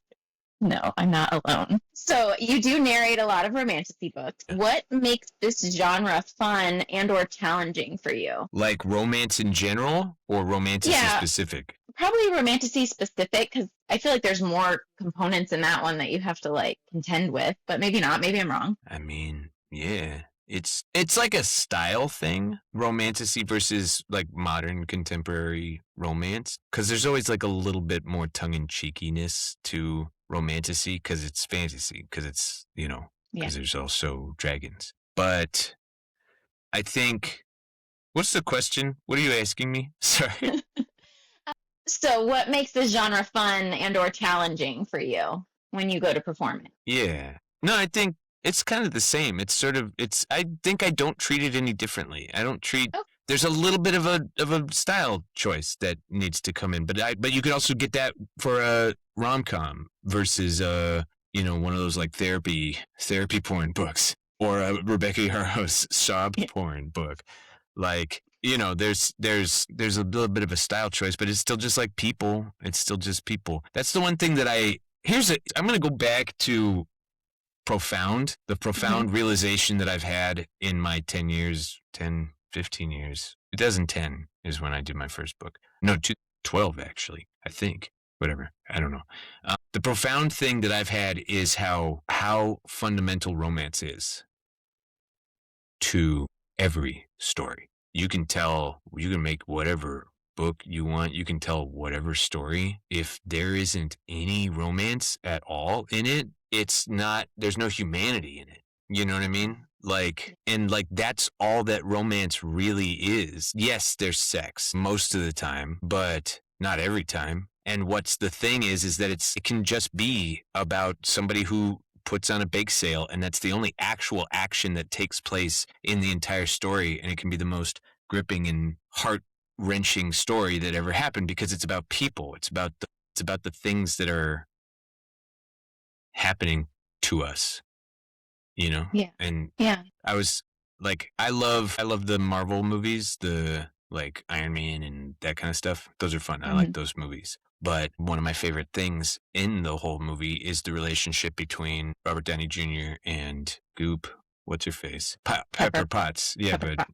no, I'm not alone. So you do narrate a lot of romantasy books. What makes this genre fun and or challenging for you? Like romance in general or romantasy specific? Probably romantasy specific, because I feel like there's more components in that one that you have to like contend with, but maybe not. Maybe I'm wrong. I mean, yeah. It's like a style thing, romantasy versus like modern contemporary romance, because there's always like a little bit more tongue-in-cheekiness to romantasy because it's fantasy, because it's, because there's also dragons. But I think, what's the question? What are you asking me? Sorry. So what makes this genre fun and or challenging for you when you go to perform it? Yeah. No, I think it's kind of the same. I think I don't treat it any differently. I don't treat, there's a little bit of a style choice that needs to come in, but you could also get that for a rom-com versus one of those like therapy porn books, or a Rebecca Yarros sob porn book. Like, there's a little bit of a style choice, but it's still just like people. It's still just people. That's the one thing that I'm going to go back to the profound realization that I've had in my 15 years. 2010 is when I did my first book. No, 12 actually, I think. Whatever. I don't know. The profound thing that I've had is how fundamental romance is to every story. You can make whatever book you want. You can tell whatever story. If there isn't any romance at all in it, there's no humanity in it. You know what I mean? That's all that romance really is. Yes, there's sex most of the time, but not every time. And what's the thing is that it can just be about somebody who puts on a bake sale, and that's the only actual action that takes place in the entire story, and it can be the most gripping and heart-wrenching story that ever happened because it's about people. It's about the things that are happening to us, Yeah. And I was like, I love the Marvel movies, the like Iron Man and that kind of stuff. Those are fun. I like those movies. But one of my favorite things in the whole movie is the relationship between Robert Downey Jr. and Goop. What's her face? Pepper Potts. Yeah, but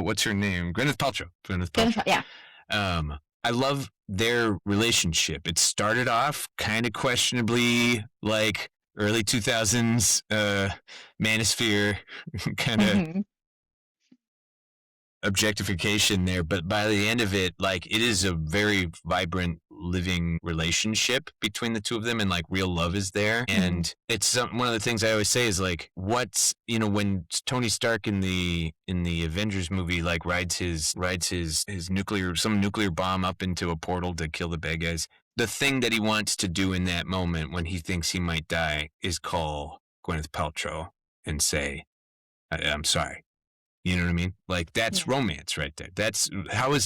what's her name? Gwyneth Paltrow. Yeah. I love their relationship. It started off kind of questionably, like early 2000s manosphere kind of objectification there, but by the end of it, like, it is a very vibrant living relationship between the two of them, and like real love is there. And it's one of the things I always say is like, what's, you know, when Tony Stark in the Avengers movie like rides his nuclear bomb up into a portal to kill the bad guys, the thing that he wants to do in that moment when he thinks he might die is call Gwyneth Paltrow and say, I'm sorry. You know what I mean? Like, that's romance right there.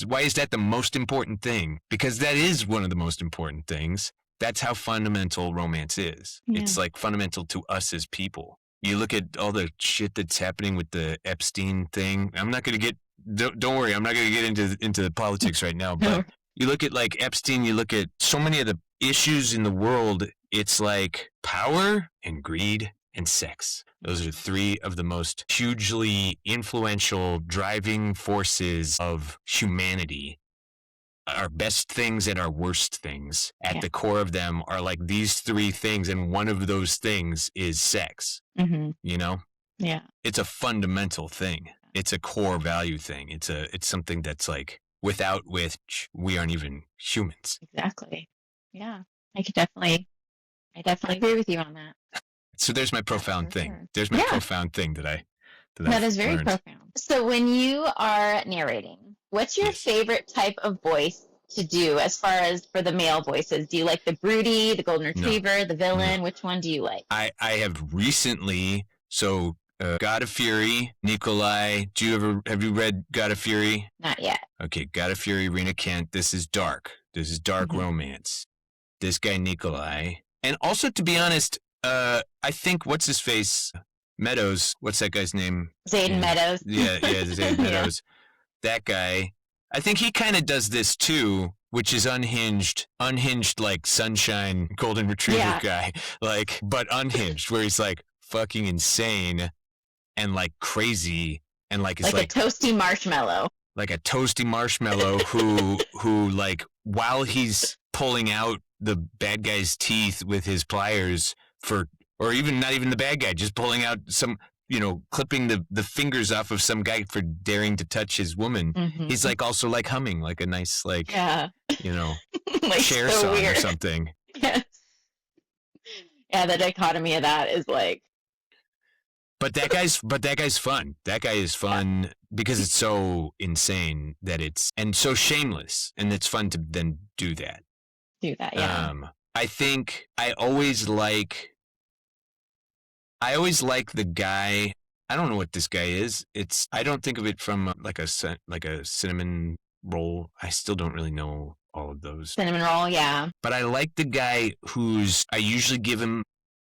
Why is that the most important thing? Because that is one of the most important things. That's how fundamental romance is. Yeah. It's like fundamental to us as people. You look at all the shit that's happening with the Epstein thing. I'm not going to get, don't worry, I'm not going to get into the politics right now, but you look at like Epstein, you look at so many of the issues in the world, it's like power and greed and sex. Those are three of the most hugely influential driving forces of humanity. Our best things and our worst things. At the core of them are like these three things, and one of those things is sex. You know? Yeah. It's a fundamental thing. It's a core value thing. It's something that's like, without which we aren't even humans. Exactly. Yeah. I definitely agree with you on that. So there's my profound thing. Sure. There's my profound thing that is very learned. Profound. So when you are narrating, what's your favorite type of voice to do as far as for the male voices? Do you like the broody, the golden retriever, the villain? No. Which one do you like? I have recently, God of Fury, Nikolai. Have you read God of Fury? Not yet. Okay, God of Fury, Rena Kent. This is dark romance. This guy Nikolai. And also, to be honest, I think what's his face? Meadows. What's that guy's name? Zayden Meadows. Yeah, Zayden Meadows. That guy. I think he kind of does this too, which is unhinged like Sunshine Golden Retriever guy, like, but unhinged, where he's like fucking insane and like crazy and like it's like a toasty marshmallow. Like a toasty marshmallow who like while he's pulling out the bad guy's teeth with his pliers or even not even the bad guy, just pulling out some, you know, clipping the fingers off of some guy for daring to touch his woman. He's like also like humming like a nice like, you know, like Cher song weird. Or something. Yes. Yeah, the dichotomy of that is like. But that guy's fun. That guy is fun because it's so insane and so shameless, and it's fun to then do that. I think I always like the guy. I don't know what this guy is. I don't think of it from like a cinnamon roll. I still don't really know all of those. Cinnamon roll, yeah. But I like the guy I usually give him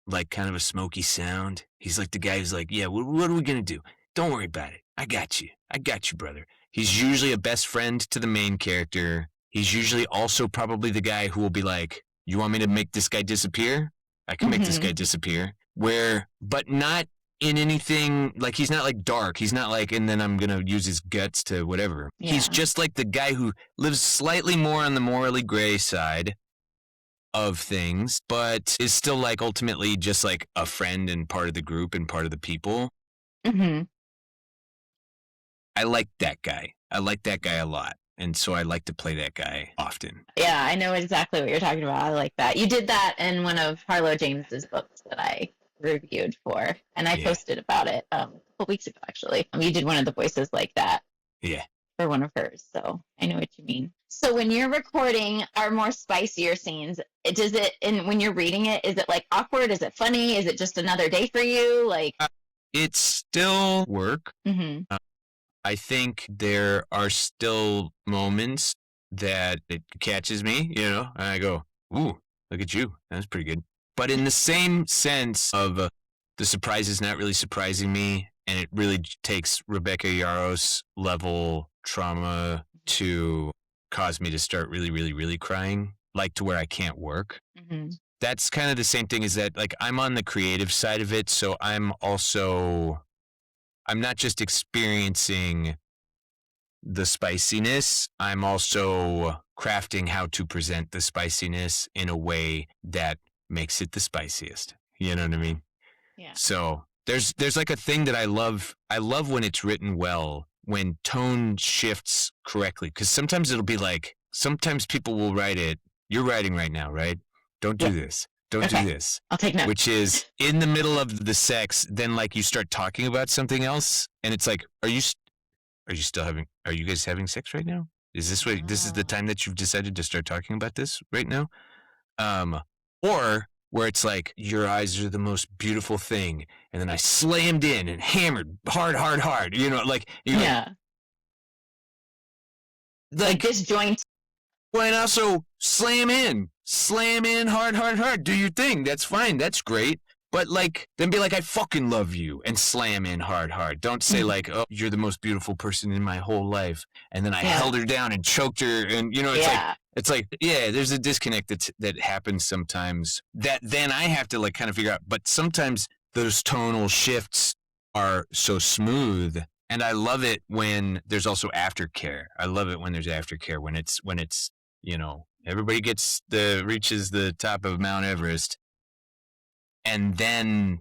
like kind of a smoky sound. He's like the guy who's like, yeah, what are we going to do? Don't worry about it. I got you, brother. He's usually a best friend to the main character. He's usually also probably the guy who will be like, you want me to make this guy disappear? I can make this guy disappear. But not in anything, like he's not like dark. He's not like, and then I'm going to use his guts to whatever. Yeah. He's just like the guy who lives slightly more on the morally gray side of things, but is still like ultimately just like a friend and part of the group and part of the people. I like that guy. I like that guy a lot. And so I like to play that guy often. Yeah, I know exactly what you're talking about. I like that. You did that in one of Harlow James's books that I reviewed for, and I posted about it a couple weeks ago, actually. You did one of the voices like that. Yeah. For one of hers, so I know what you mean. So when you're recording our more spicier scenes, when you're reading it, is it like awkward? Is it funny? Is it just another day for you? Like, it's still work. I think there are still moments that it catches me, you know, and I go, ooh, look at you. That's pretty good. But in the same sense of the surprise is not really surprising me, and it really takes Rebecca Yarros level trauma to cause me to start really, really, really crying, like to where I can't work. That's kind of the same thing as that, like I'm on the creative side of it, so I'm not just experiencing the spiciness, I'm also crafting how to present the spiciness in a way that makes it the spiciest. You know what I mean? Yeah. So there's like a thing that I love. I love when it's written well, when tone shifts correctly, because sometimes it'll be like, sometimes people will write it you're writing right now, right? Don't do this. Don't do this. I'll take notes. Which is in the middle of the sex, then like you start talking about something else, and it's like, are you guys having sex right now? Is this this is the time that you've decided to start talking about this right now? Or where it's like, your eyes are the most beautiful thing, and then I slammed in and hammered hard, you know, like, yeah. Like disjoint. Well, and also slam in hard. Do your thing. That's fine. That's great. But like, then be like, I fucking love you, and slam in hard. Don't say like, oh, you're the most beautiful person in my whole life, and then I held her down and choked her, and you know, it's like, there's a disconnect that happens sometimes that then I have to like kind of figure out. But sometimes those tonal shifts are so smooth. And I love it when there's also aftercare. I love it when there's aftercare, when it's, you know, everybody reaches the top of Mount Everest, and then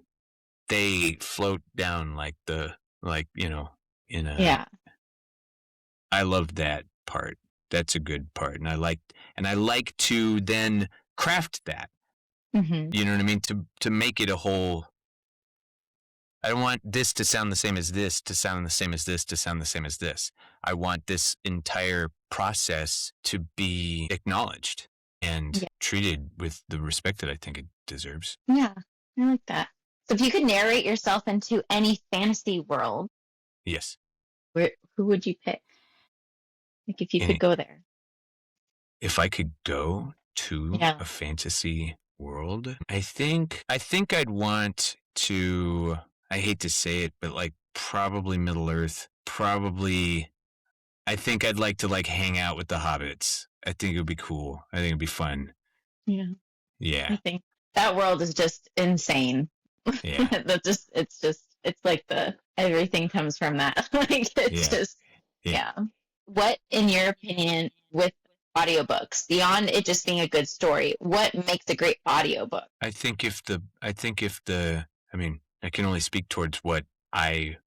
they float down you know, in a. Yeah. I love that part. That's a good part. And I like to then craft that. Mm-hmm. You know what I mean? To make it a whole. I don't want this to sound the same as this, to sound the same as this, to sound the same as this. I want this entire process to be acknowledged and treated with the respect that I think it deserves. Yeah, I like that. So if you could narrate yourself into any fantasy world, yes, who would you pick? Like if you could go there. If I could go to a fantasy world, I think I'd want to. I hate to say it, but like probably Middle Earth. Probably, I think I'd like to like hang out with the hobbits. I think it would be cool. I think it'd be fun. Yeah. Yeah. I think that world is just insane. Yeah. It's like everything comes from that. Like it's just. What, in your opinion, with audiobooks, beyond it just being a good story, what makes a great audiobook? I mean, I can only speak towards what I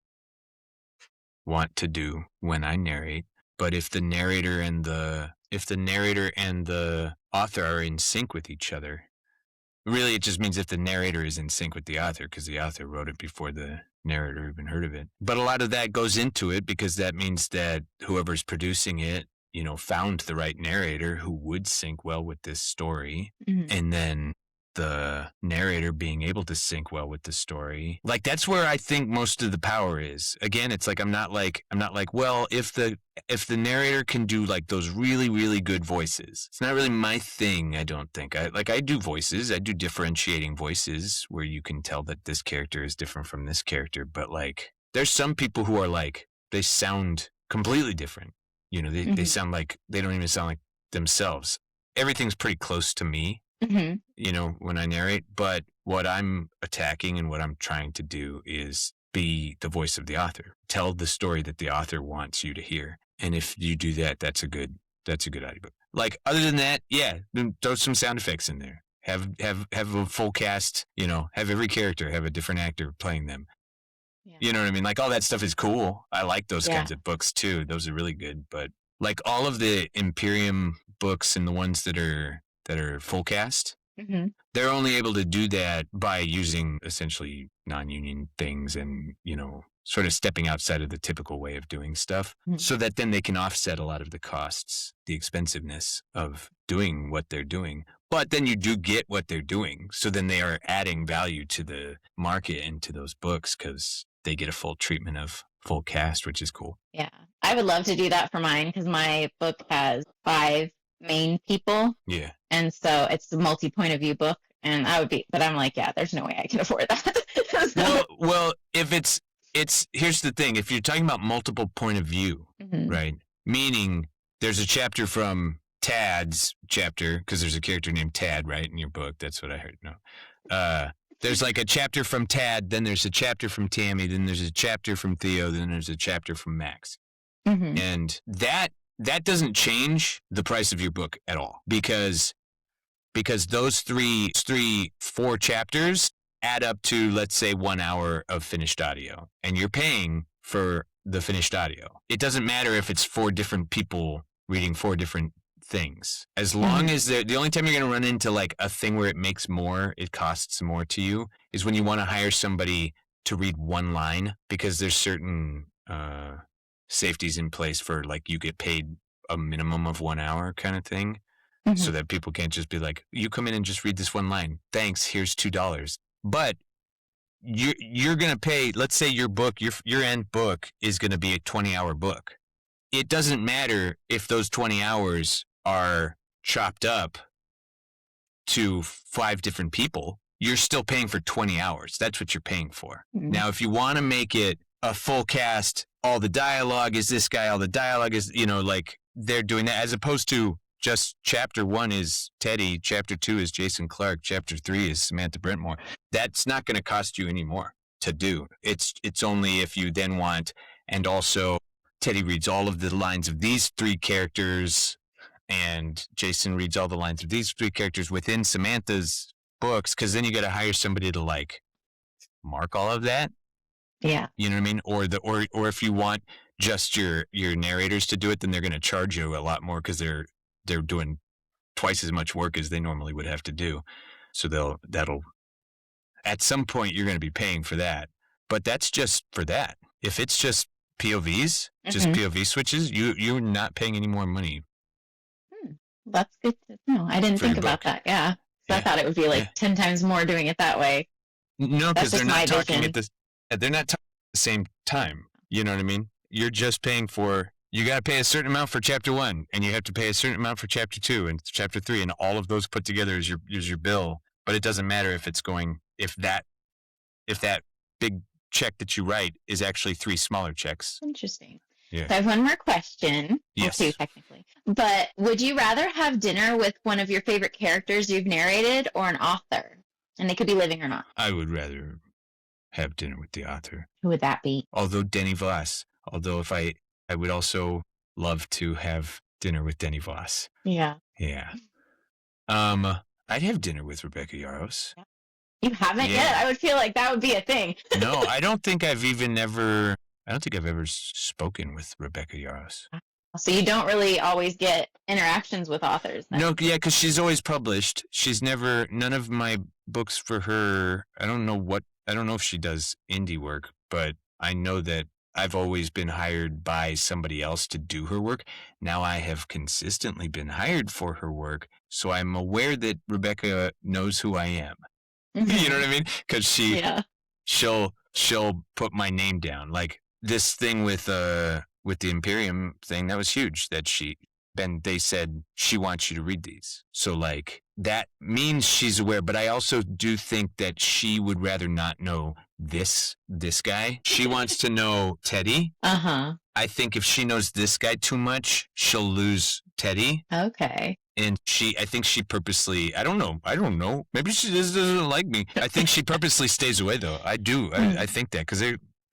want to do when I narrate, but if the narrator and the author are in sync with each other, really it just means if the narrator is in sync with the author, because the author wrote it before the narrator even heard of it. But a lot of that goes into it, because that means that whoever's producing it, you know, found the right narrator who would sync well with this story. Mm-hmm. And then the narrator being able to sync well with the story. Like, that's where I think most of the power is. Again, it's like, I'm not like, well, if the narrator can do like those really, really good voices, it's not really my thing. I don't think I do voices. I do differentiating voices where you can tell that this character is different from this character. But like, there's some people who are like, they sound completely different. You know, they sound like, they don't even sound like themselves. Everything's pretty close to me. Mm-hmm. You know, when I narrate, but what I'm attacking and what I'm trying to do is be the voice of the author. Tell the story that the author wants you to hear. And if you do that, that's a good audiobook. Like, other than that, then throw some sound effects in there. Have a full cast, you know, have every character have a different actor playing them. Yeah. You know what I mean? Like, all that stuff is cool. I like those kinds of books too. Those are really good. But like all of the Imperium books and the ones that are full cast, they're only able to do that by using essentially non-union things and, you know, sort of stepping outside of the typical way of doing stuff, so that then they can offset a lot of the costs, the expensiveness of doing what they're doing. But then you do get what they're doing. So then they are adding value to the market and to those books, because they get a full treatment of full cast, which is cool. Yeah. I would love to do that for mine, because my book has 5 main people. Yeah. And so it's a multi-point of view book, and but I'm like, there's no way I can afford that. Well, if it's here's the thing. If you're talking about multiple point of view, right? Meaning there's a chapter from Tad's chapter, because there's a character named Tad, right, in your book. That's what I heard. No. There's like a chapter from Tad, then there's a chapter from Tammy, then there's a chapter from Theo, then there's a chapter from Max. And that doesn't change the price of your book at all, because those 4 chapters add up to, let's say, 1 hour of finished audio, and you're paying for the finished audio. It doesn't matter if it's 4 different people reading 4 different things. As long as the only time you're going to run into like a thing where it makes more, it costs more to you, is when you want to hire somebody to read one line, because there's certain safeties in place for like you get paid a minimum of 1 hour kind of thing, so that people can't just be like, you come in and just read this one line. Thanks, here's $2. But you're going to pay, let's say your book, your end book is going to be a 20-hour book. It doesn't matter if those 20 hours are chopped up to 5 different people. You're still paying for 20 hours. That's what you're paying for. Now, if you want to make it a full cast, all the dialogue is this guy, all the dialogue is, like they're doing that, as opposed to just chapter 1 is Teddy, chapter 2 is Jason Clark, chapter 3 is Samantha Brentmore. That's not going to cost you any more to do. It's only if you then want, and also Teddy reads all of the lines of these 3 characters, and Jason reads all the lines of these 3 characters within Samantha's books, because then you got to hire somebody to like mark all of that. Yeah. You know what I mean? Or if you want just your narrators to do it, then they're going to charge you a lot more, because they're doing twice as much work as they normally would have to do. So that'll at some point you're going to be paying for that. But that's just for that. If it's just POVs, just POV switches, you're not paying any more money. That's good to know. I didn't think about that. Yeah. So I thought it would be like 10 times more doing it that way. No, because they're not talking they're not talking at the same time. You know what I mean? You're just paying for, you got to pay a certain amount for chapter 1, and you have to pay a certain amount for chapter 2 and chapter 3, and all of those put together is your bill. But it doesn't matter if that big check that you write is actually 3 smaller checks. Interesting. Yeah. So I have one more question. Yes. Well, 2 technically. But would you rather have dinner with one of your favorite characters you've narrated, or an author? And they could be living or not. I would rather have dinner with the author. Who would that be? Although Denny Voss. Although if I would also love to have dinner with Denny Voss. Yeah. Yeah. I'd have dinner with Rebecca Yarros. You haven't yet? I would feel like that would be a thing. No, I don't think I've ever spoken with Rebecca Yarros. So you don't really always get interactions with authors then? No, yeah, because she's always published. None of my books for her, I don't know if she does indie work, but I know that I've always been hired by somebody else to do her work. Now I have consistently been hired for her work, so I'm aware that Rebecca knows who I am. You know what I mean? Because she'll put my name down. Like this thing with the Imperium thing, that was huge. That they said she wants you to read these. So like that means she's aware. But I also do think that she would rather not know this guy. She wants to know Teddy. I think if she knows this guy too much, she'll lose Teddy. Okay. And I think she purposely, I don't know. Maybe she just doesn't like me. I think she purposely stays away though. I do. I think that because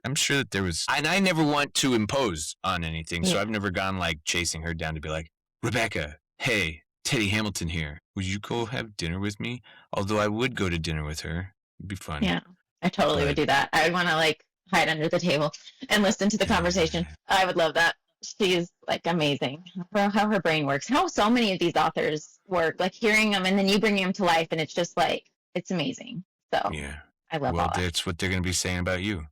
I'm sure that there was, and I never want to impose on anything. So I've never gone like chasing her down to be like, Rebecca, hey, Teddy Hamilton here. Would you go have dinner with me? Although I would go to dinner with her. It'd be fun. Yeah, I totally would do that. I would want to like hide under the table and listen to the conversation. I would love that. She's like amazing. How her brain works. How so many of these authors work. Like hearing them and then you bring them to life and it's just like, it's amazing. So yeah, I love all that. Well, that's what they're going to be saying about you.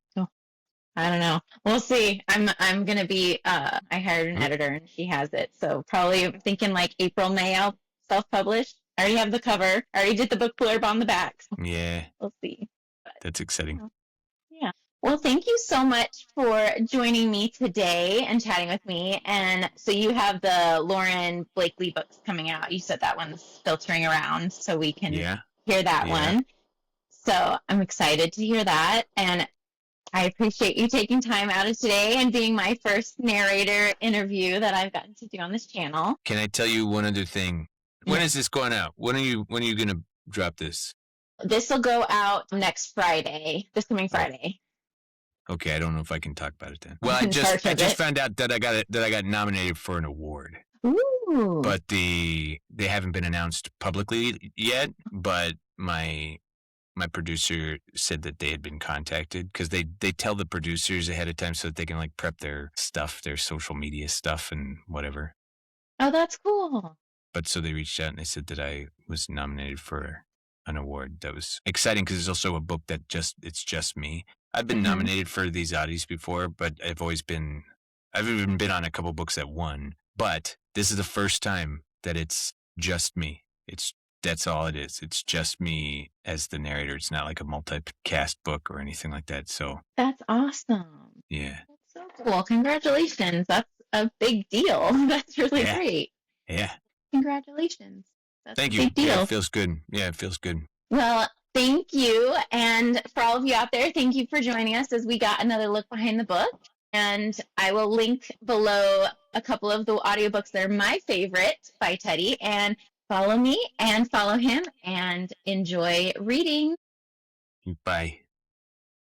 I don't know. We'll see. I'm going to be, I hired an editor and she has it. So probably thinking like April, May, I'll self-publish. I already have the cover. I already did the book blurb on the back. So yeah. We'll see. But, that's exciting. Yeah. Well, thank you so much for joining me today and chatting with me. And so you have the Lauren Blakely books coming out. You said that one's filtering around so we can hear that one. So I'm excited to hear that. And I appreciate you taking time out of today and being my first narrator interview that I've gotten to do on this channel. Can I tell you one other thing? When is this going out? When are you going to drop this? This will go out next Friday, this coming Friday. Okay, I don't know if I can talk about it then. Well, I just found out that I got nominated for an award. Ooh. But they haven't been announced publicly yet, but my producer said that they had been contacted because they tell the producers ahead of time so that they can like prep their stuff, their social media stuff and whatever. Oh, that's cool. but so they reached out and they said that I was nominated for an award. That was exciting because it's also a book that it's just me. I've been nominated for these Audies before, but I've even been on a couple books that won. But this is the first time that it's just me. That's all it is. It's just me as the narrator. It's not like a multi-cast book or anything like that. So That's awesome. yeah. That's so cool. Congratulations. That's a big deal. That's really great. Yeah. Congratulations. That's Thank a you. big deal. Yeah, it feels good. Yeah, it feels good. Well, thank you. And for all of you out there, thank you for joining us as we got another look behind the book. And I will link below a couple of the audiobooks that are my favorite by Teddy. And follow me and follow him and enjoy reading. Bye.